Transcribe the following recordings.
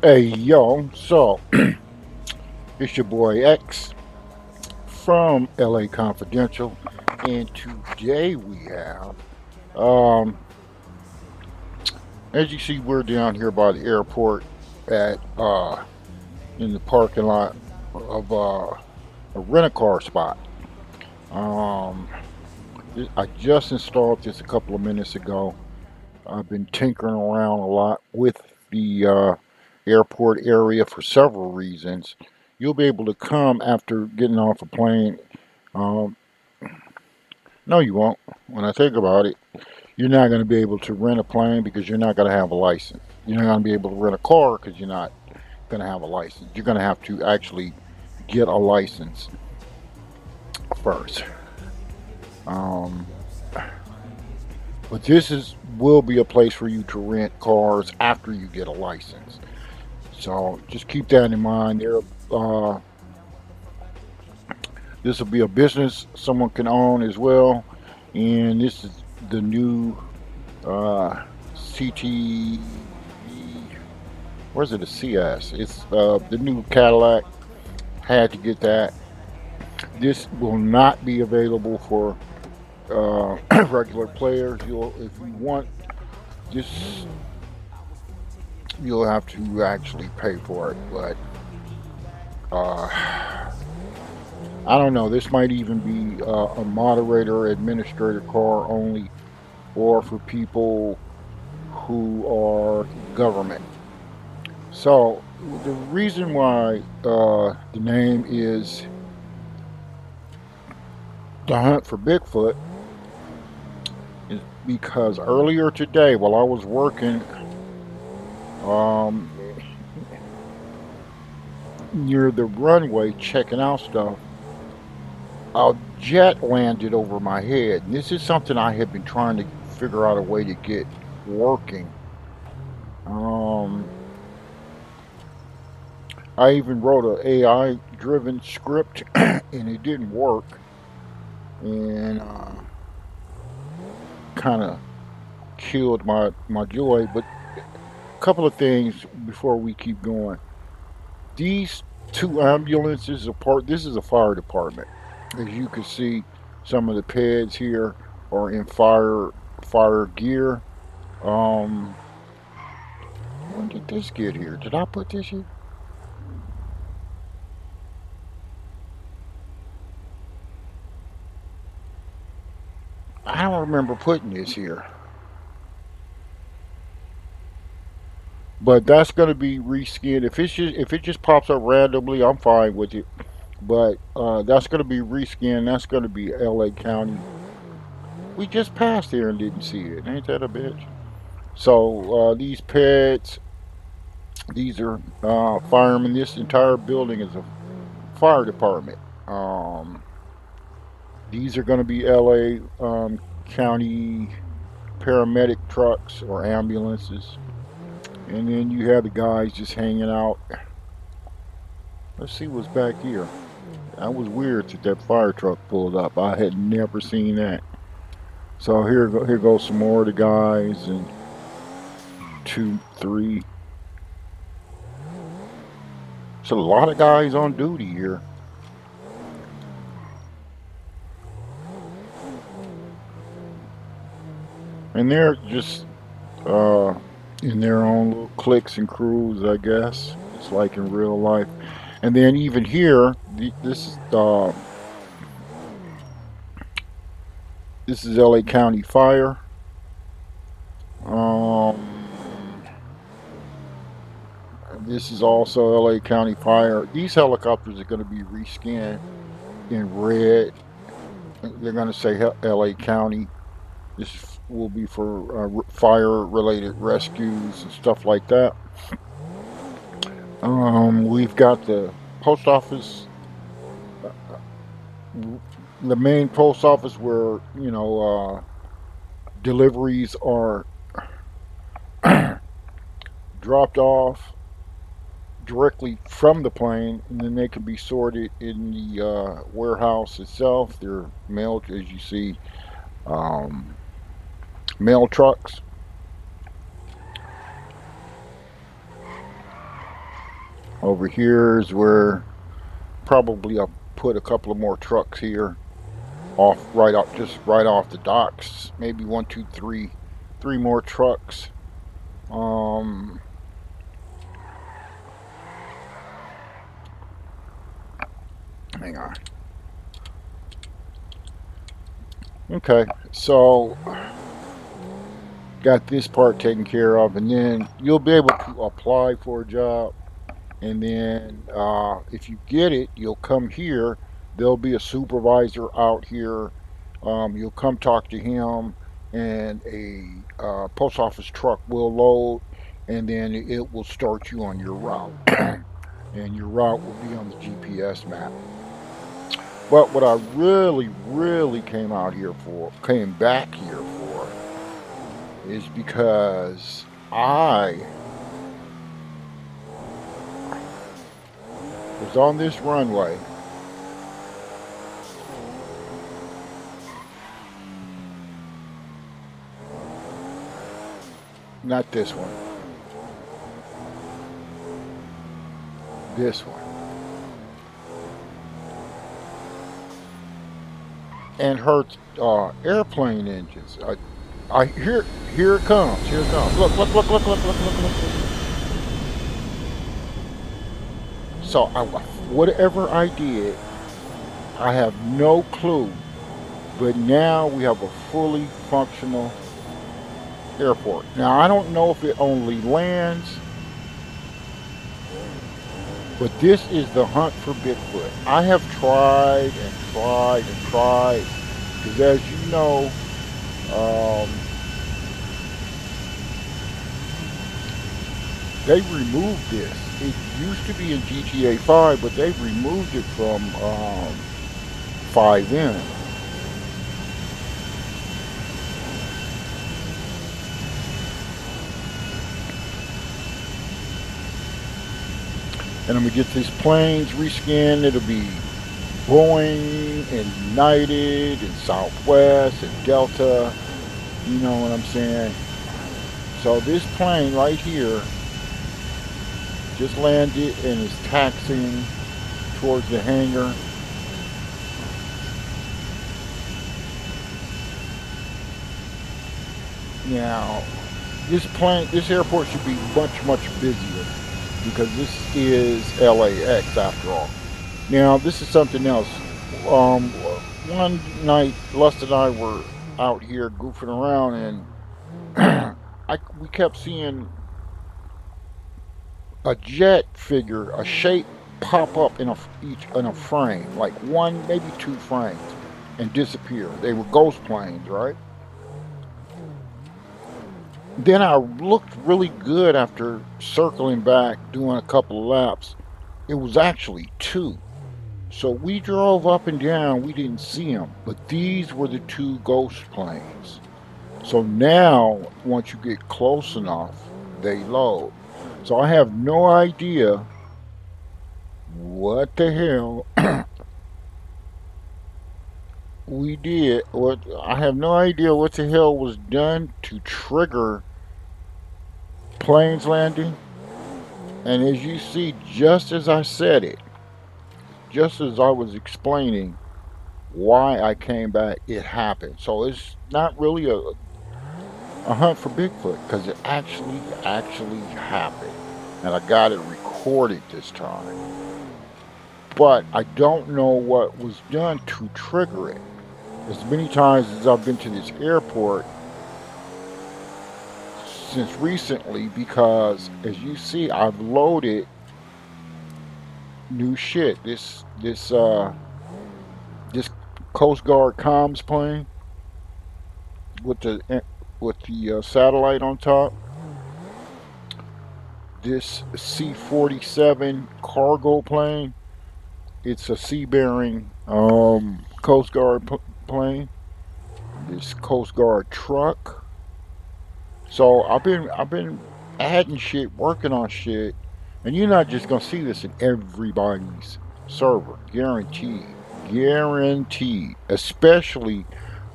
Hey yo, so it's your boy X from LA Confidential, and today we have, um, as you see, we're down here by the airport at in the parking lot of a rent-a-car spot. Um, I just installed this a couple of minutes ago. I've been tinkering around a lot with the airport area for several reasons. You'll be able to come after getting off a plane. Um, no, you won't. When I think about it, you're not going to be able to rent a plane because you're not going to have a license. You're not going to be able to rent a car because you're not going to have a license. You're going to have to actually get a license first. Um, but this is will be a place for you to rent cars after you get a license. So just keep that in mind. This will be a business someone can own as well, and this is the new CT. Where's it? A CS. It's the new Cadillac. Had to get that. This will not be available for regular players. If you want this, you'll have to actually pay for it. But I don't know. This might even be a moderator administrator car only, or for people who are government. So the reason why the name is The Hunt for Bigfoot is because earlier today, while I was working um, near the runway checking out stuff, a jet landed over my head. And this is something I have been trying to figure out a way to get working. Um, I even wrote an AI driven script and it didn't work. And kind of killed my joy. But a couple of things before we keep going. These two ambulances apart. This is a fire department. As you can see, some of the pads here are in fire gear. Um, when did this get here? Did I put this here? I don't remember putting this here. But that's going to be reskinned. If it just pops up randomly, I'm fine with it. But that's going to be reskinned. That's going to be L.A. County. We just passed here and didn't see it. Ain't that a bitch? So these pets, these are firemen. This entire building is a fire department. Um, these are going to be L.A. County paramedic trucks or ambulances. And then you have the guys just hanging out. Let's see what's back here. That was weird that that fire truck pulled up. I had never seen that. So here goes some more of the guys and two, three. It's a lot of guys on duty here. And they're just uh, in their own little cliques and crews, I guess. It's like in real life. And then even here, this is L.A. County Fire. Um, this is also L.A. County Fire. These helicopters are going to be reskinned in red. They're going to say L.A. County. This will be for fire-related rescues and stuff like that. We've got the post office, the main post office where deliveries are dropped off directly from the plane, and then they can be sorted in the warehouse itself. They're mailed, as you see, um, mail trucks. Over here is where probably I'll put a couple of more trucks here off right off just right off the docks. Maybe one, two, three more trucks. Um, hang on. Okay, so got this part taken care of, and then you'll be able to apply for a job. And then if you get it, you'll come here. There'll be a supervisor out here. You'll come talk to him, and a post office truck will load, and then it will start you on your route. And your route will be on the GPS map. But what I really came back here for, is because I was on this runway. Not this one. This one. And her airplane engines. I here it comes. Here it comes. Look. So whatever I did, I have no clue. But now we have a fully functional airport. Now I don't know if it only lands, but this is the hunt for Bigfoot. I have tried and tried and tried because, as you know, um, they removed this. It used to be in GTA 5, but they've removed it from 5N. And I'm gonna get these planes reskinned. It'll be Boeing and United and Southwest and Delta. You know what I'm saying? So this plane right here just landed and is taxiing towards the hangar. Now, this airport should be much busier because this is LAX after all. Now, this is something else. Um, One night, Lust and I were out here goofing around, and we kept seeing a jet figure, a shape pop up in a frame, like one, maybe two frames, and disappear. They were ghost planes, right? Then I looked really good after circling back, doing a couple of laps. It was actually two. So we drove up and down. We didn't see them, but these were the two ghost planes. So now, once you get close enough, they load. So I have no idea what the hell we did. What I have no idea what the hell was done to trigger planes landing. And as you see, just as I said it, just as I was explaining why I came back, it happened. So it's not really a hunt for Bigfoot because it actually happened, and I got it recorded this time. But I don't know what was done to trigger it. As many times as I've been to this airport since recently, because as you see, I've loaded new shit. This Coast Guard comms plane with the satellite on top. This C-47 cargo plane. It's a sea-bearing Coast Guard plane. This Coast Guard truck. So I've been adding shit, working on shit, and you're not just gonna see this in everybody's server, guaranteed, guaranteed. Especially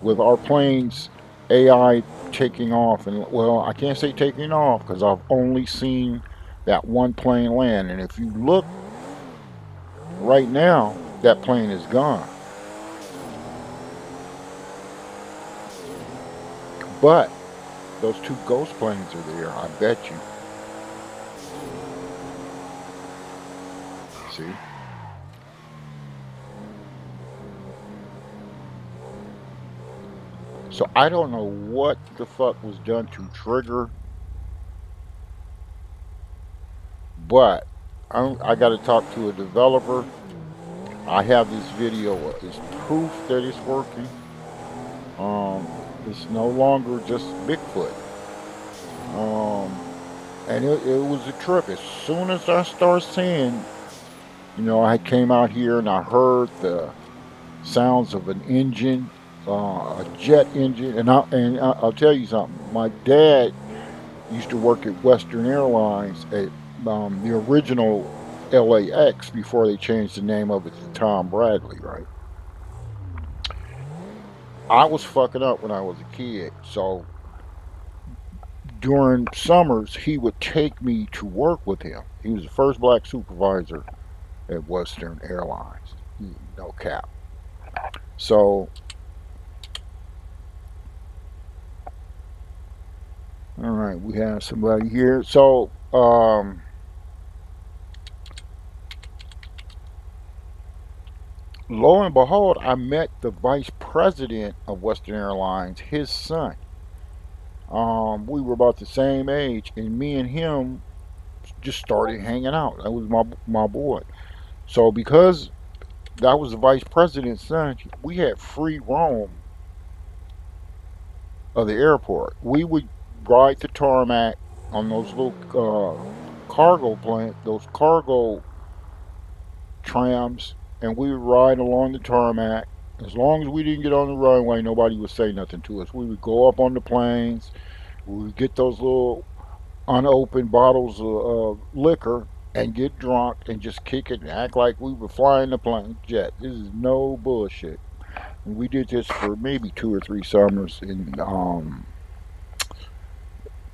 with our planes AI taking off, and well, I can't say taking off because I've only seen that one plane land. And if you look right now, that plane is gone. But those two ghost planes are there, I bet you. See? So I don't know what the fuck was done to trigger, but I got to talk to a developer. I have this video as proof that it's working. It's no longer just Bigfoot. Um, and it was a trip. As soon as I started seeing, I came out here and I heard the sounds of an engine, a jet engine, I'll tell you something. My dad used to work at Western Airlines at the original LAX before they changed the name of it to Tom Bradley, right? I was fucking up when I was a kid, so during summers he would take me to work with him. He was the first black supervisor at Western Airlines. No cap. So, all right, we have somebody here. So, lo and behold, I met the vice president of Western Airlines, his son. We were about the same age, and me and him just started hanging out. That was my boy. So because that was the vice president's son, we had free roam of the airport. We would ride the tarmac on those little those cargo trams, and we would ride along the tarmac. As long as we didn't get on the runway, nobody would say nothing to us. We would go up on the planes. We would get those little unopened bottles of liquor and get drunk and just kick it and act like we were flying the plane jet. This is no bullshit. And we did this for maybe 2 or 3 summers, and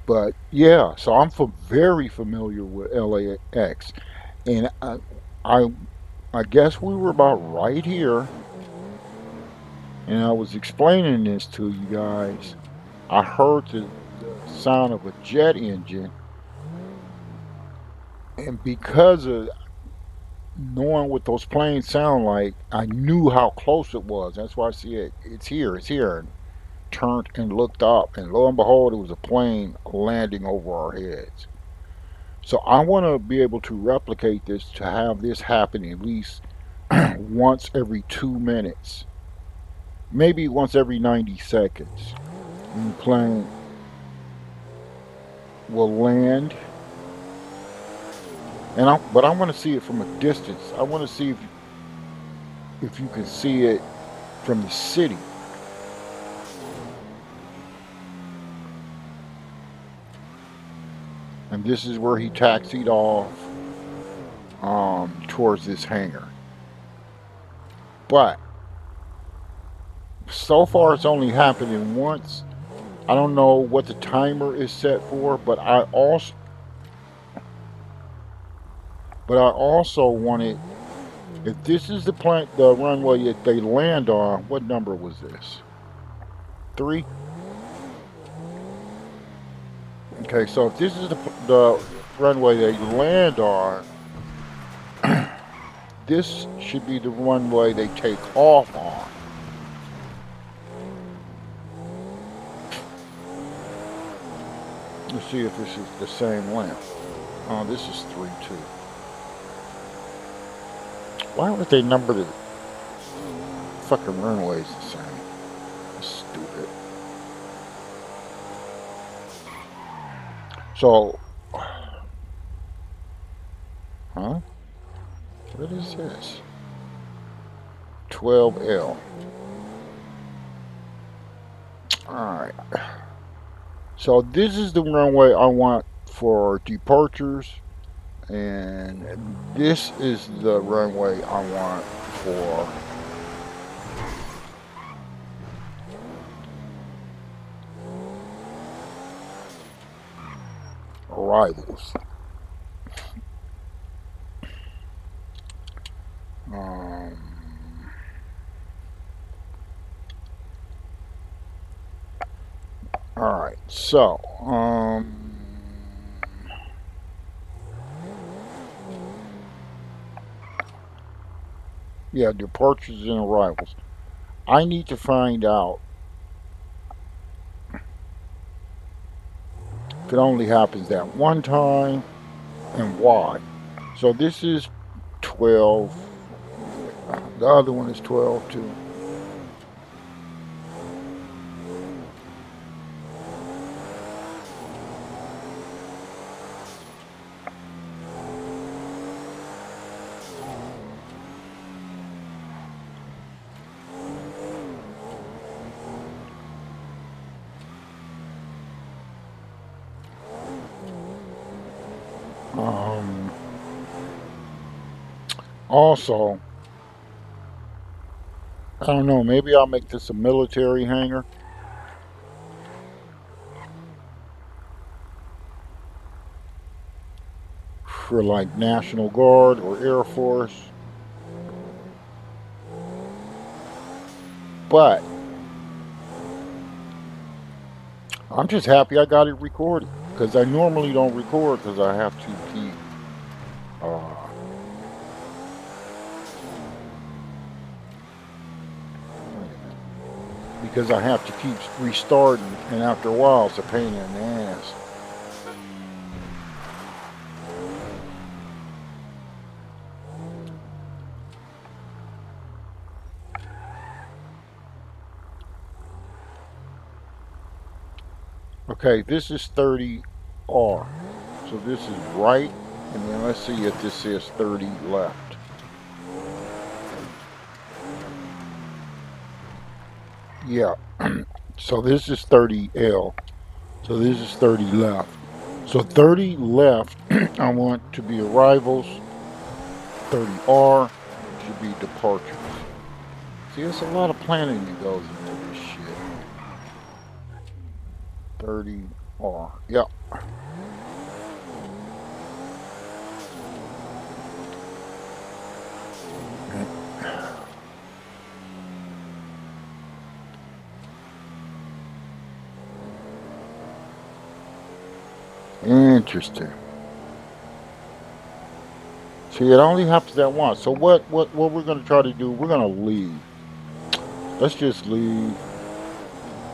but yeah, so very familiar with LAX, and I I guess we were about right here, and I was explaining this to you guys. I heard the sound of a jet engine, and because of knowing what those planes sound like, I knew how close it was. That's why I see it. It's here. And turned and looked up, and lo and behold, it was a plane landing over our heads. So I want to be able to replicate this to have this happen at least once every 2 minutes, maybe once every 90 seconds. And the plane will land, but I want to see it from a distance. I want to see if you can see it from the city. And this is where he taxied off towards this hangar. But so far, it's only happening once. I don't know what the timer is set for, but I also wanted, if this is the runway that they land on, what number was this? 3. Okay, so if this is the runway they land on, this should be the runway they take off on. Let's see if this is the same length. Oh, this is 3-2. Why would they number the fucking runways the same? That's stupid. So, huh? What is this? 12L. Alright. So this is the runway I want for departures, and this is the runway I want for arrivals. All right, so yeah, departures and arrivals. I need to find out if it only happens that one time and why. So this is 12. The other one is 12 too. Um, Also, I don't know, maybe I'll make this a military hangar for like National Guard or Air Force. But I'm just happy I got it recorded because I normally don't record because I have to keep uh, because I have to keep restarting, and after a while, it's a pain in the ass. Okay, this is 30R. So this is right, and then let's see if this says 30 left. Yeah, so this is 30L. So this is 30 left. So 30 left, I want to be arrivals. 30R should be departures. See, there's a lot of planning that goes into this shit. 30R. Yep. Interesting. See, it only happens at once. So what we're gonna try to do? We're gonna leave. Let's just leave,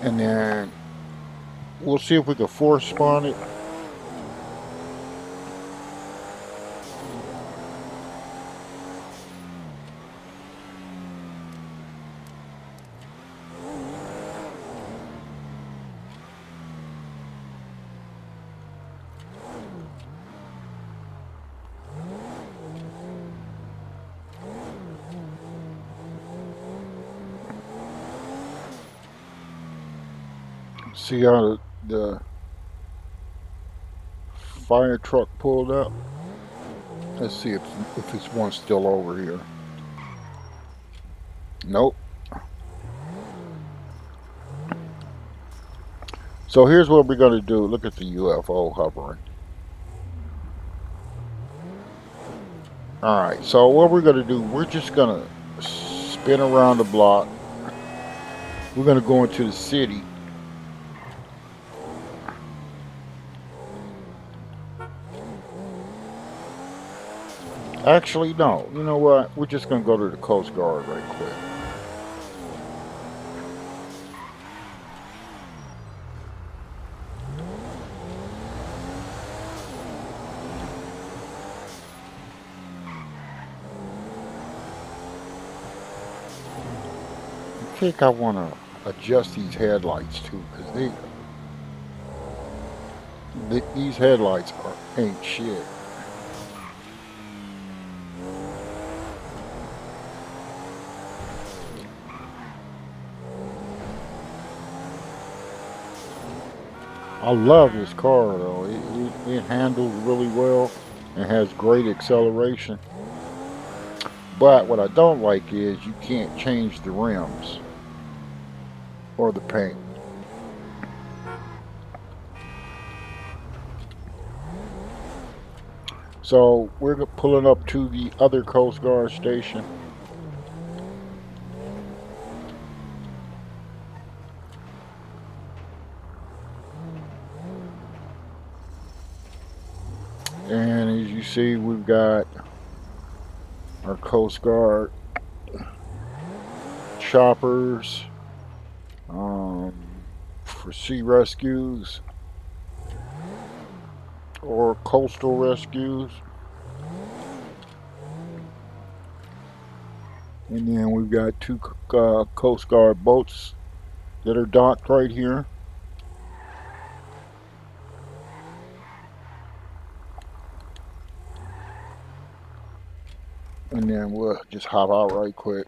and then we'll see if we can force spawn it. See how the fire truck pulled up. Let's see if it's one still over here. Nope. So here's what we're gonna do. Look at the UFO hovering. All right. So what we're gonna do? We're just gonna spin around the block. We're gonna go into the city. Actually, no. You know what? We're just gonna go to the Coast Guard right quick. I think I want to adjust these headlights too, because these headlights ain't shit. I love this car though. It handles really well and has great acceleration. But what I don't like is you can't change the rims or the paint. So we're pulling up to the other Coast Guard station. And as you see, we've got our Coast Guard choppers um, for sea rescues or coastal rescues. And then we've got two Coast Guard boats that are docked right here. And then we'll just hop out right quick.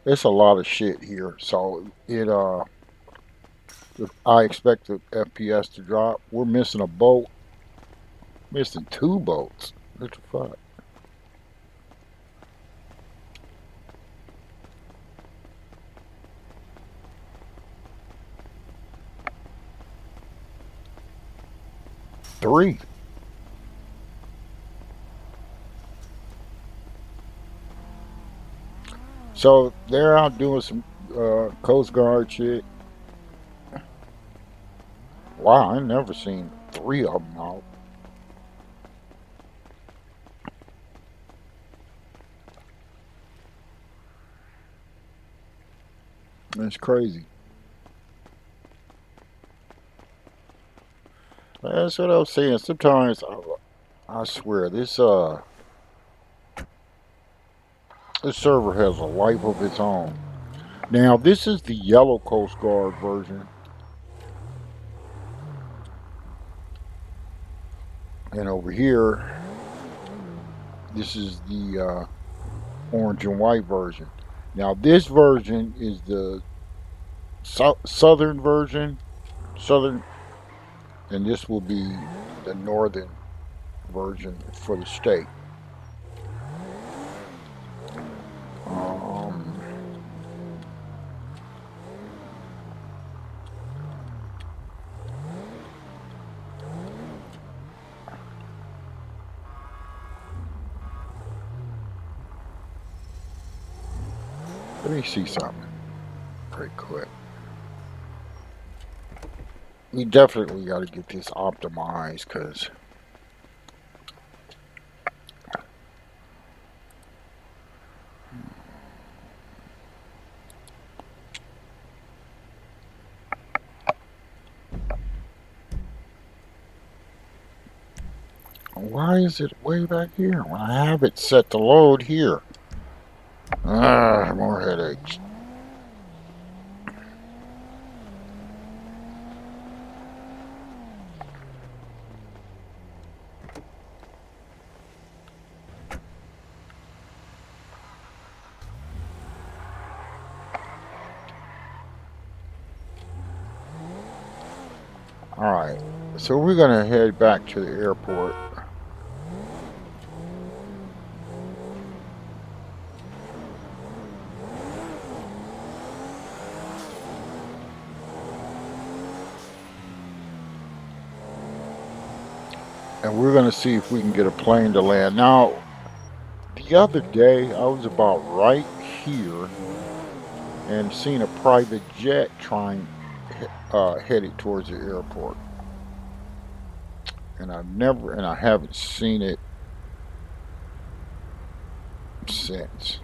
It's a lot of shit here, so I expect the FPS to drop. We're missing a boat, missing two boats. What the fuck? Three. So they're out doing some Coast Guard shit. Wow, I never seen three of them out. That's crazy. That's what I was saying. Sometimes I swear this server has a life of its own. Now this is the yellow Coast Guard version, and over here this is the orange and white version. Now this version is the southern version, southern, and this will be the northern version for the state. Um, Let me see something pretty quick. We definitely got to get this optimized because why is it way back here when I have it set to load here? Ah, more headaches. Alright, so we're going to head back to the airport. And we're going to see if we can get a plane to land. Now, the other day, I was about right here and seen a private jet headed towards the airport. And I haven't seen it since.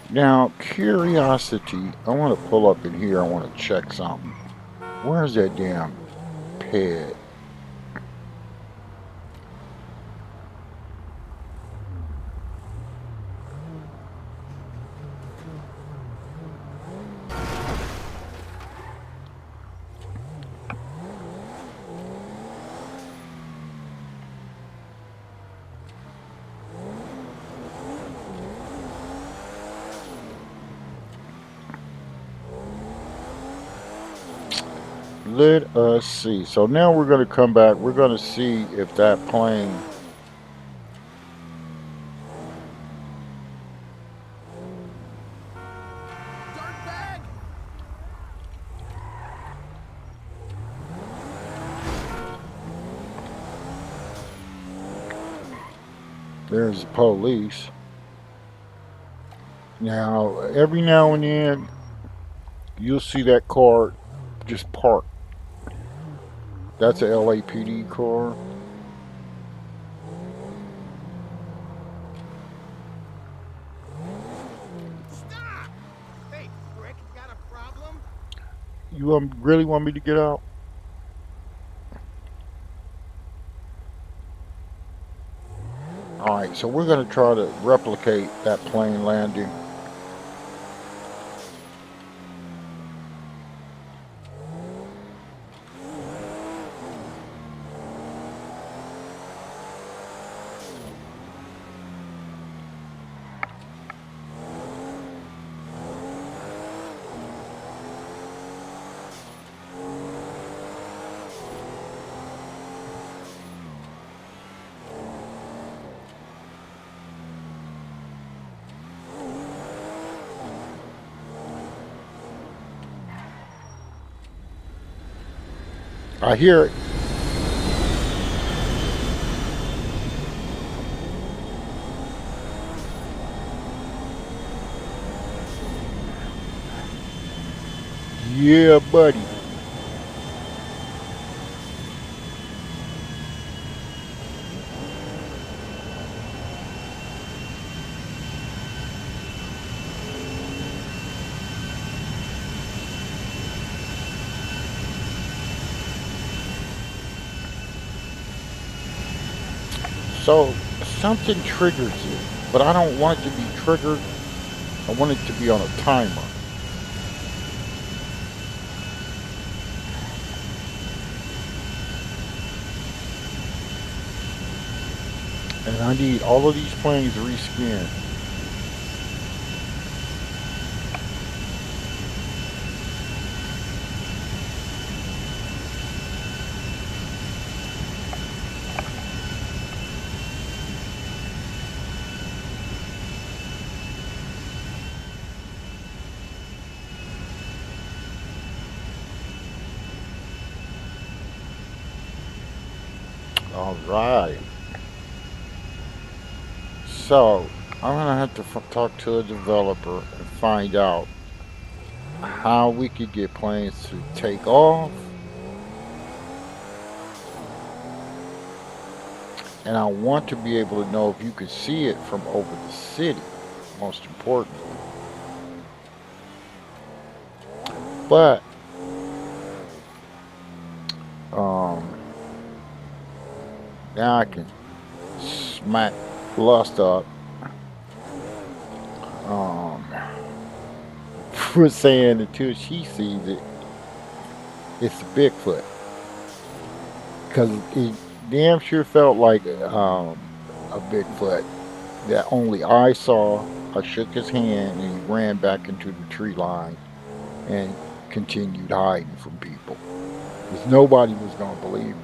Now, curiosity, I want to pull up in here. I want to check something. Where's that damn ped? let us see. So now we're going to come back. We're going to see if that plane. There's the police. Now, every now and then, you'll see that car just parked. That's a LAPD car. Stop! Hey, Rick, got a problem? You really want me to get out? Alright, so we're going to try to replicate that plane landing. I hear it. Yeah, buddy. So something triggers it, but I don't want it to be triggered. I want it to be on a timer. And I need all of these planes reskinned. All right. So I'm gonna have to talk to a developer and find out how we could get planes to take off. And I want to be able to know if you could see it from over the city, most importantly. But um, now I can smack Lust up um, for saying until she sees it, it's a Bigfoot. Because it damn sure felt like a Bigfoot that only I saw. I shook his hand and he ran back into the tree line and continued hiding from people. Because nobody was going to believe me.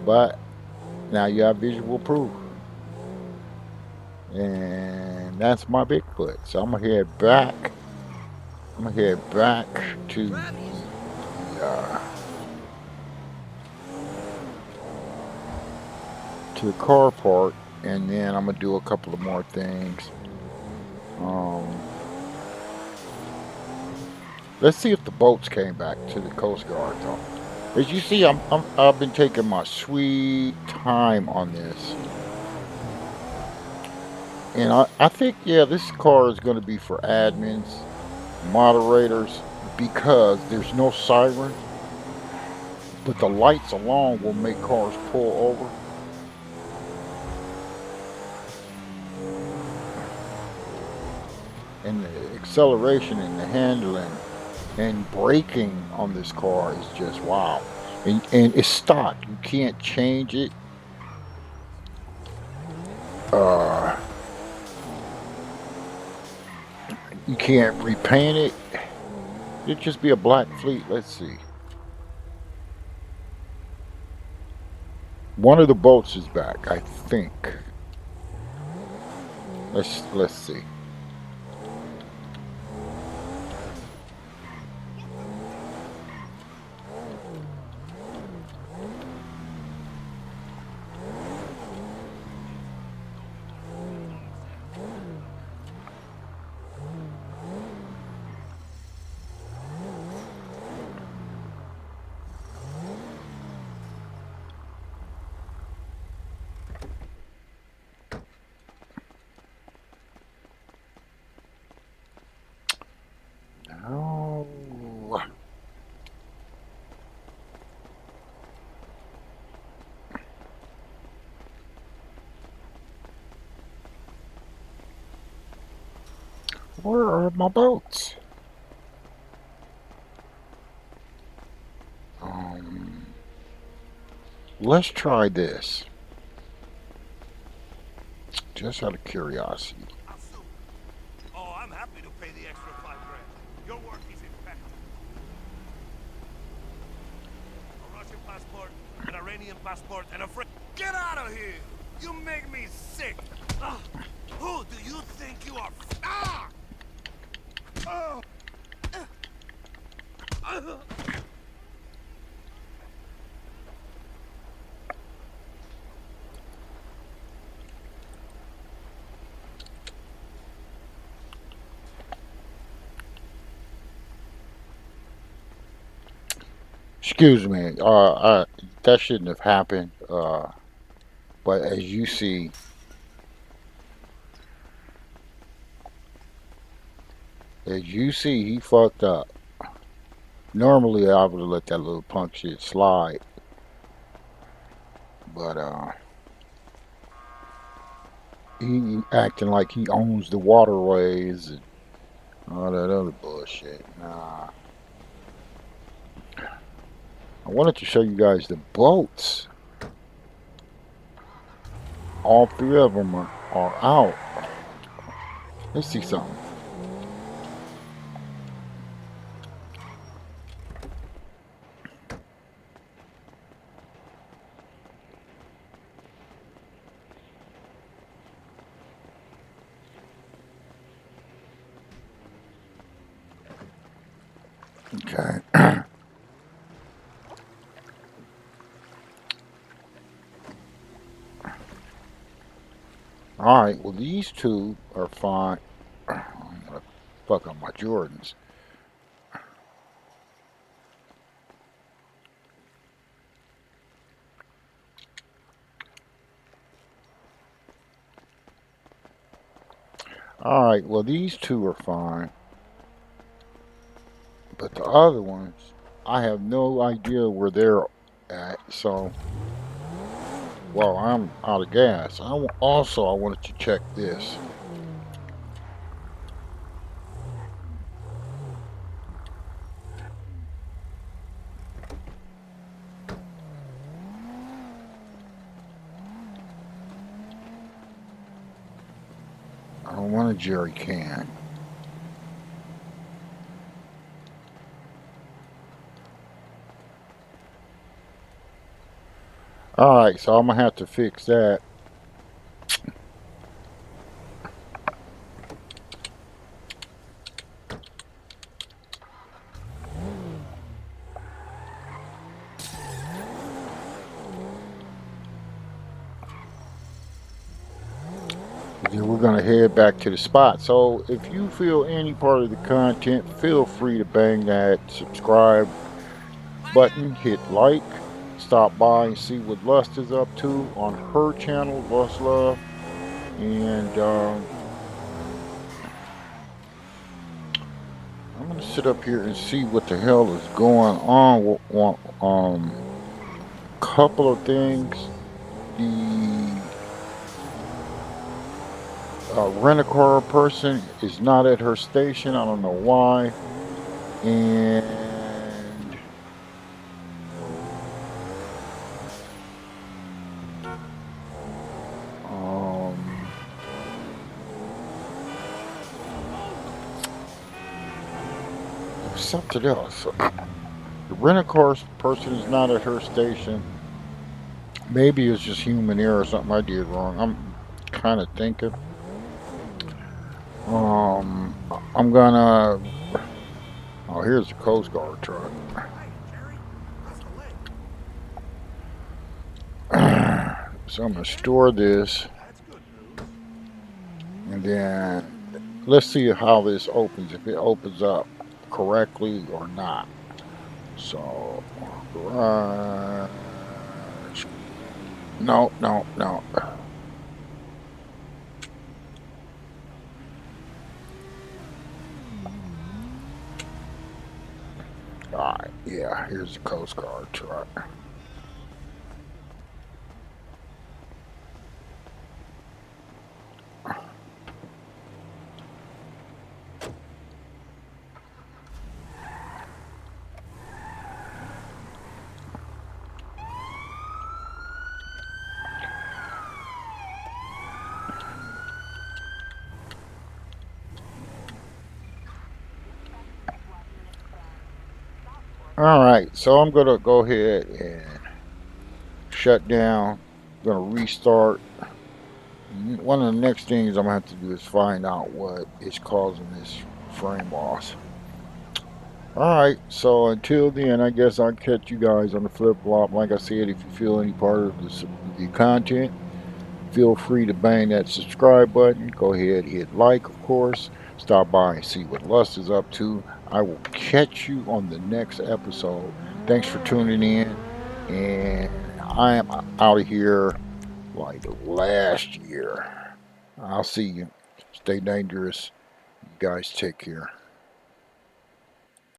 But now you have visual proof. And that's my Bigfoot. So I'm going to head back. I'm going to head back to the car park, and then I'm gonna do a couple of more things. Um, let's see if the boats came back to the Coast Guard though. As you see, I've been taking my sweet time on this, and I think yeah, this car is going to be for admins, moderators, because there's no siren, but the lights alone will make cars pull over. And the acceleration and the handling and braking on this car is just wow. And it's stock. You can't change it. Uh, You can't repaint it. It'd just be a black fleet. Let's see. One of the boats is back, I think. Let's see. Oh, where are my boats? Um, let's try this, just out of curiosity. I'll sue. Oh, I'm happy to pay the extra 5 grand. Your work is impeccable. A Russian passport, an Iranian passport, and a French. Get out of here! You make me sick. Ah, who do you think you are? Ah! Oh! Excuse me. That shouldn't have happened. But as you see, he fucked up. Normally, I would have let that little punk shit slide, but he acting like he owns the waterways and all that other bullshit. Nah, I wanted to show you guys the boats. All three of them are out. Let's see something. Okay. All right. Well, these two are fine. I'm gonna fuck up my Jordans. All right. Well, these two are fine, but the other ones, I have no idea where they're at. So, well, I'm out of gas. I wanted to check this. I don't want a jerry can. All right, so I'm gonna have to fix that. Then we're gonna head back to the spot. So if you feel any part of the content, feel free to bang that subscribe button, hit like, stop by and see what Lust is up to on her channel, Lust Love, and I'm gonna sit up here and see what the hell is going on. Couple of things. The rent-a-car person is not at her station. I don't know why. And um, something else. The rent-a-car person is not at her station. Maybe it's just human error or something I did wrong. I'm kind of thinking. I'm gonna. Oh, here's the Coast Guard truck. Hey, Jerry, how's the leg? So I'm gonna store this, That's good news. and then let's see how this opens. If it opens up correctly or not. So garage. No, no, no. All right, yeah. Here's the Coast Guard truck. All right, so I'm gonna go ahead and shut down. Gonna restart. One of the next things I'm gonna have to do is find out what is causing this frame loss. Alright, so until then, I guess I'll catch you guys on the flip flop. Like I said, if you feel any part of the content, feel free to bang that subscribe button. Go ahead, hit like, of course. Stop by and see what Lust is up to. I will catch you on the next episode. Thanks for tuning in, and I am out of here like last year. I'll see you. Stay dangerous. You guys take care.